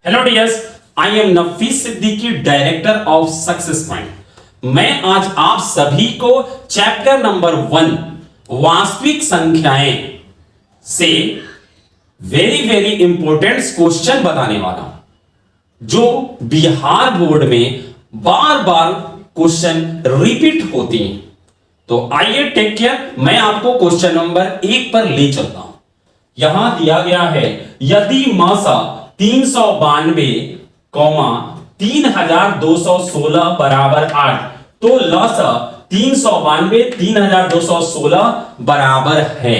Hello dears, I am Nafees Siddiqui, director of success mind. मैं आज आप सभी को चैप्टर नंबर 1 वास्तविक संख्याएं से वेरी इंपॉर्टेंट क्वेश्चन बताने वाला हूं, जो बिहार बोर्ड में बार बार क्वेश्चन रिपीट होती हैं। तो आइए टेक केयर, मैं आपको क्वेश्चन नंबर 1 पर ले चलता हूं। यहां दिया गया है, यदि मासा 392, 3216 बराबर 8, तो लसा 392, 3216 बराबर है।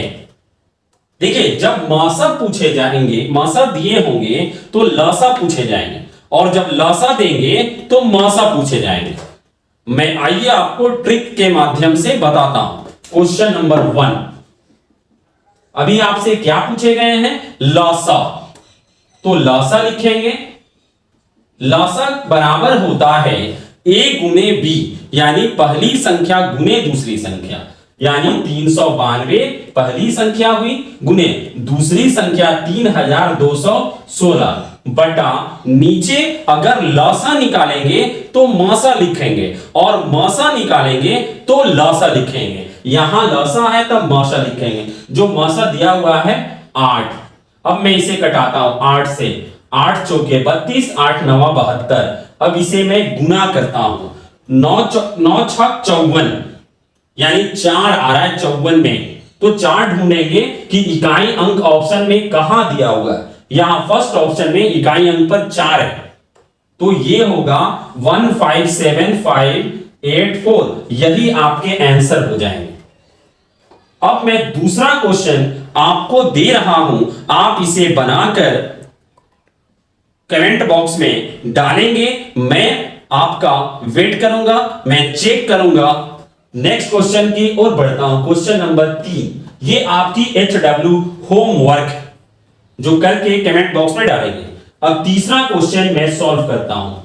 देखिए, जब मासा पूछे जाएंगे, मासा दिए होंगे तो लसा पूछे जाएंगे, और जब लसा देंगे तो मासा पूछे जाएंगे। मैं आइए आपको ट्रिक के माध्यम से बताता हूं। क्वेश्चन नंबर 1, अभी आपसे क्या पूछे गए हैं? लसा। तो लसा लिखेंगे, लसा बराबर होता है a गुने b, यानी पहली संख्या गुने दूसरी संख्या, यानी 392 पहली संख्या हुई गुने दूसरी संख्या 3216 बटा नीचे अगर लसा निकालेंगे तो मासा लिखेंगे, और मासा निकालेंगे तो लसा लिखेंगे। यहां लसा है तब मासा लिखेंगे। जो मासा दिया हुआ है 8। अब मैं इसे कटाता हूं 8 से। 8 चौके 32, 8 नवा 72। अब इसे मैं गुना करता हूं, 9 छक 54, यानी 4 आ रहा है 54 में। तो 4 ढूंढेंगे कि इकाई अंक ऑप्शन में कहां दिया हुआ है। यहां फर्स्ट ऑप्शन में इकाई अंक पर 4 है, तो ये होगा 157584। यदि आपके आंसर हो जाएंगे। अब मैं दूसरा क्वेश्चन आपको दे रहा हूं, आप इसे बनाकर कमेंट बॉक्स में डालेंगे। मैं आपका वेट करूंगा, मैं चेक करूंगा। नेक्स्ट क्वेश्चन की ओर बढ़ता हूं। क्वेश्चन नंबर 3, ये आपकी HW होमवर्क है, जो करके कमेंट बॉक्स में डालेंगे। अब तीसरा क्वेश्चन मैं सॉल्व करता हूं।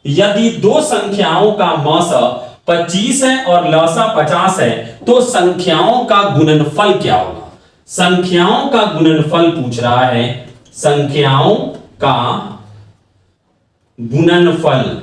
यदि दो संख्याओं का मौसा 25 है और लसा 50 है, तो संख्याओं का गुणनफल क्या होगा? संख्याओं का गुणनफल पूछ रहा है। संख्याओं का गुणनफल,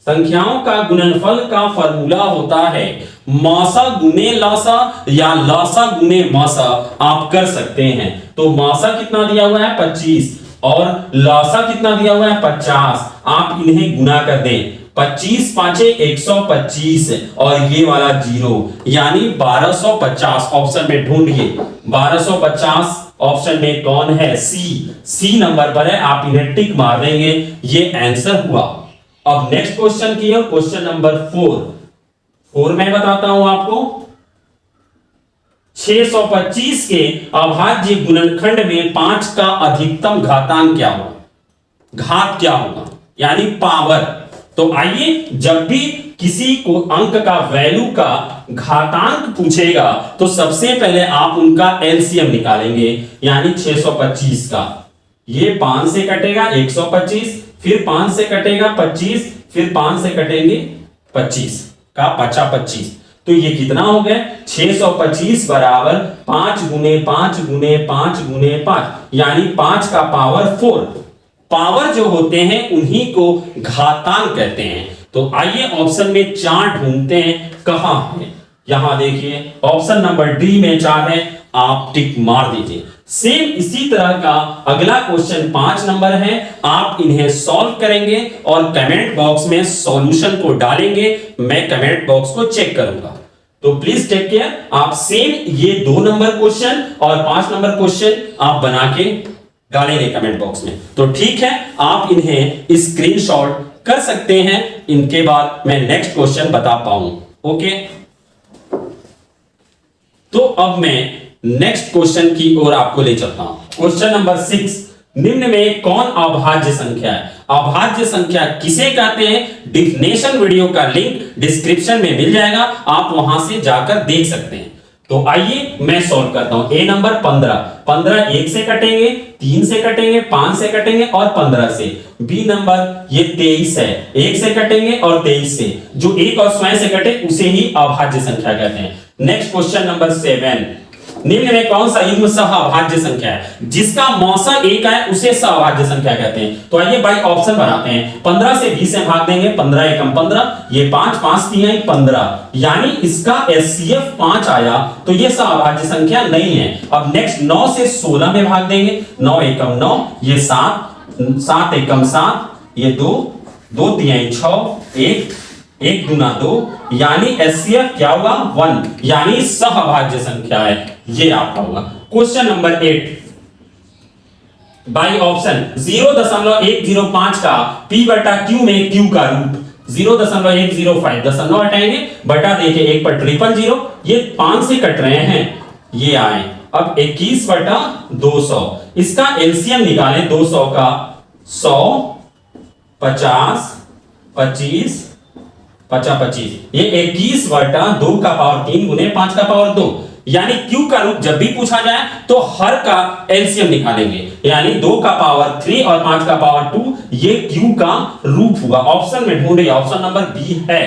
संख्याओं का गुणनफल का फॉर्मूला होता है मासा गुने लासा या लासा गुने मासा। आप कर सकते हैं। तो मासा कितना दिया हुआ है 25 और लासा कितना दिया हुआ है 50। आप इन्हें गुना कर दें। 25 5 125 और ये वाला 0, यानी 1250। ऑप्शन में ढूंढिए 1250 ऑप्शन में कौन है? सी नंबर पर है। आप इन्हें टिक मार देंगे, ये आंसर हुआ। अब नेक्स्ट क्वेश्चन की है, क्वेश्चन नंबर 4 मैं बताता हूं आपको। 625 के अभाज्य गुणनखंड में 5 का अधिकतम घातांक क्या होगा? घात क्या होगा, यानी पावर। तो आइए, जब भी किसी को अंक का वैल्यू का घातांक पूछेगा तो सबसे पहले आप उनका एलसीएम निकालेंगे, यानी 625 का। ये 5 से कटेगा 125, फिर 5 से कटेगा 25, फिर 5 से कटेंगे 25 का 25। तो ये कितना हो गया? 625 बराबर 5 गुने 5 गुने 5 गुने 5, यानी 5 का पावर 4। पावर जो होते हैं उन्हीं को घातांक कहते हैं। तो आइए ऑप्शन में 4 ढूंढते हैं, कहां है। यहां देखिए ऑप्शन नंबर डी में 4 है, आप टिक मार दीजिए। सेम इसी तरह का अगला क्वेश्चन 5 नंबर है। आप इन्हें सॉल्व करेंगे और कमेंट बॉक्स में सॉल्यूशन को डालेंगे। मैं कमेंट बॉक्स को चेक करूंगा। तो प्लीज टेक केयर। आप सेम ये 2 नंबर क्वेश्चन और 5 नंबर क्वेश्चन आप बना के डालेंगे कमेंट बॉक्स में। तो ठीक है, आप इन्हें स्क्रीनशॉट कर सकते हैं। इनके बाद मैं नेक्स्ट क्वेश्चन बता पाऊं। ओके, तो अब मैं नेक्स्ट क्वेश्चन की ओर आपको ले चलता हूं। क्वेश्चन नंबर 6, निम्न में कौन अभाज्य संख्या है? अभाज्य संख्या किसे कहते हैं? डिफिनेशन वीडियो का लिंक डिस्क्रिप्शन में मिल जाएगा, आप वहां से जाकर देख सकते हैं। तो आइए मैं सॉल्व करता हूं। ए नंबर 15 1 से कटेंगे, 3 से कटेंगे, 5 से कटेंगे और 15 से। बी नंबर ये 23 है, 1 से कटेंगे और 23 से। जो 1 और स्वयं से कटे उसे ही अभाज्य संख्या कहते हैं। नेक्स्ट क्वेश्चन नंबर 7, निम्न में कौन सा युग्म सहअभाज्य संख्या है? जिसका मौसा 1 है उसे सहअभाज्य संख्या कहते हैं। तो आइए बाई ऑप्शन बनाते हैं। 15 से 20 से भाग देंगे, 15 एकम 15, ये 5 5 3 15, यानी इसका एचसीएफ 5 आया, तो ये सहअभाज्य संख्या नहीं है। अब नेक्स्ट 9 से 16 में भाग देंगे, 9 एकम 9, ये 7 7 एकम 7, ये 2 2 3 6, 1 1 दूना 2, यानी एचसीएफ क्या होगा 1, यानी सहअभाज्य संख्या है, ये आपका होगा। क्वेश्चन नंबर 8 बाई ऑप्शन 0.105 का p बटा q में q का रूट 0.105, दशमलव हटाएंगे, बटा देखिए 1 पर 000, ये 5 से कट रहे हैं, ये आए। अब 21 बटा 200, इसका एलसीएम निकालें, 200 का 100 50 25 50 25, ये 21 बटा 2 का पावर 3 गुने 5 का पावर 2, यानी q का रूट जब भी पूछा जाए तो हर का एलसीएम निकालेंगे, यानी 2 का पावर 3 और 5 का पावर 2, ये q का रूट हुआ। ऑप्शन में ढूंढिए, ऑप्शन नंबर बी है।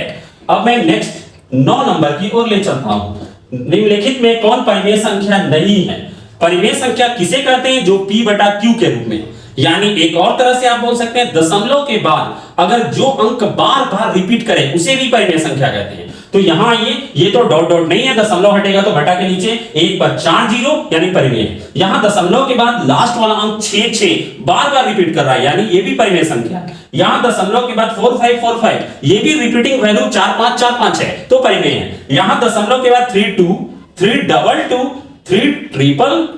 अब मैं नेक्स्ट 9 नंबर की ओर ले चलता हूं। निम्नलिखित में कौन परिमेय संख्या नहीं है? परिमेय संख्या किसे कहते हैं? जो p बटा q के रूप में, यानी एक और तरह से आप बोल सकते हैं दशमलव के बाद अगर जो अंक बार बार रिपीट करे उसे भी परिमेय संख्या कहते हैं। तो यहां ये तो डॉट डॉट नहीं है, दशमलव हटेगा तो बटा के नीचे 1 पर 4 0, यानी परिमेय है। यहां दशमलव के बाद लास्ट वाला अंक 6 6 बार बार रिपीट कर रहा है, यानी ये भी परिमेय संख्या है। यहां दशमलव के बाद 4 5 4 5, ये भी रिपीटिंग वैल्यू 4 5 4 5 है, तो परिमेय है। यहां दशमलव के बाद 3 2 3 2 2 3 ट्रिपल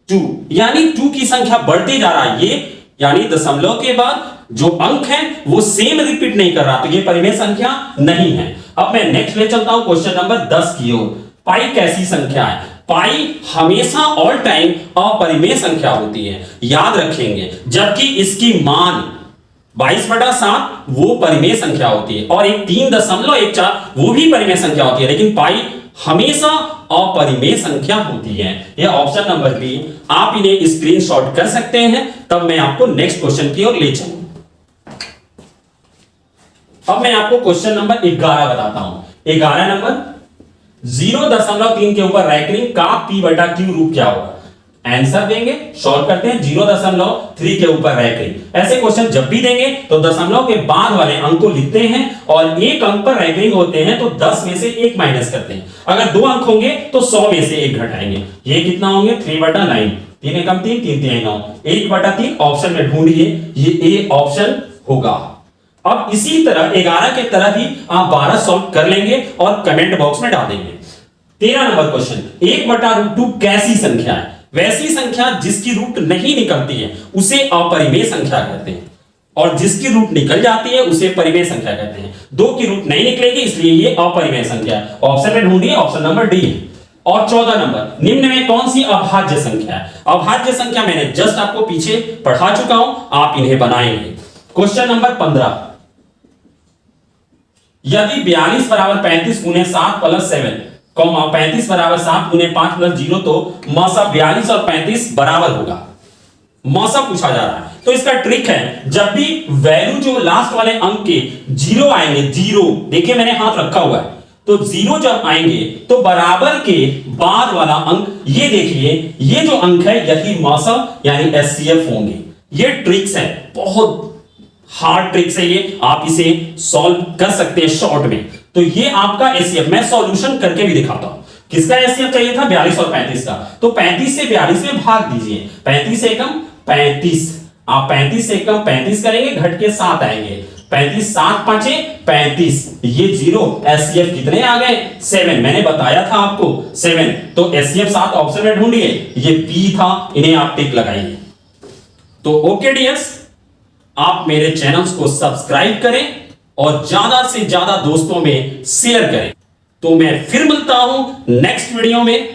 2, यानी 2 की संख्या बढ़ती जा रहा है, ये यानी दशमलव के बाद जो अंक है वो सेम रिपीट नहीं कर रहा, तो ये परिमेय संख्या नहीं है। अब मैं नेक्स्ट ले चलता हूं क्वेश्चन नंबर 10 की ओर। पाई कैसी संख्या है? पाई हमेशा ऑल टाइम अपरिमेय संख्या होती है, याद रखेंगे, जबकि इसकी मान 22/7 वो परिमेय संख्या होती है, और एक 3.14 वो भी परिमेय संख्या होती है, लेकिन पाई हमेशा अपरिमेय संख्या होती है। यह ऑप्शन नंबर बी, आप इन्हें स्क्रीनशॉट कर सकते हैं, तब मैं आपको नेक्स्ट क्वेश्चन की ओर ले चलूं। अब मैं आपको क्वेश्चन नंबर 11 बताता हूं। 11 नंबर 0.3 के ऊपर रैंकिंग का p बटा q रूप क्या होगा? आंसर देंगे, सॉल्व करते हैं। 0.3 के ऊपर रैंकिंग, ऐसे क्वेश्चन जब भी देंगे तो दशमलव के बाद वाले अंक को लिखते हैं, और एक अंक पर रैंकिंग होते हैं तो 10 में से 1 माइनस करते हैं। अगर 2 अंक होंगे तो 100 में से 1 घटाएंगे। ये कितना होंगे? 3/9, 3 एकम 3 3 3 9, 1/3 ऑप्शन में ढूंढिए, ये ए ऑप्शन होगा। अब इसी तरह 11 के तरह ही आप 12 सॉल्व कर लेंगे और कमेंट बॉक्स में डाल देंगे। 13 नंबर क्वेश्चन, 1/√2 कैसी संख्या है? वैसी संख्या जिसकी रूट नहीं निकलती है उसे अपरिमेय संख्या कहते हैं, और जिसकी रूट निकल जाती है उसे परिमेय संख्या कहते हैं। 2 की रूट नहीं निकलेगी, इसलिए ये अपरिमेय संख्या है। ऑप्शन में ढूंढिए, ऑप्शन नंबर डी है। और 14 नंबर, निम्न में कौन सी अभाज्य संख्या है? अभाज्य संख्या मैंने जस्ट आपको पीछे पढ़ा चुका हूं, आप इन्हें बनाएंगे। क्वेश्चन नंबर 15, यदि 42 बराबर 35 गुने 7 प्लस 7, 35 बराबर 7 गुने 5 प्लस 0, तो मौसा 42 और 35 बराबर होगा। मौसा पूछा जा रहा है, तो इसका ट्रिक है, जब भी वैल्यू जो लास्ट वाले अंक के 0 आएंगे, 0 देखिए मैंने हाथ रखा हुआ है, तो 0 जब आएंगे तो बराबर के बाद वाला अंक, ये देखिए ये जो अंक है यही मौसा यानी एचसीएफ होंगे। ये ट्रिक्स है, बहुत हार्ड ट्रिक्स है ये, आप इसे सॉल्व कर सकते हैं शॉर्ट में। तो ये आपका एचसीएफ, मैं सॉल्यूशन करके भी दिखाता हूं। किसका एचसीएफ चाहिए था? 42 और 35 का। तो 35 से 42 में भाग दीजिए, 35 से एकम 35, आप 35 से एकम 35 करेंगे, घट के 7 आएंगे, 35 7 5 35, ये 0, एचसीएफ कितने आ गए? 7, मैंने बताया था आपको 7, तो एचसीएफ 7 ऑप्शन में ढूंढिए, ये पी था, इन्हें आप टिक लगाइए। तो ओके डियर्स, आप मेरे चैनल्स को सब्सक्राइब करें और ज्यादा से ज्यादा दोस्तों में शेयर करें। तो मैं फिर मिलता हूं नेक्स्ट वीडियो में।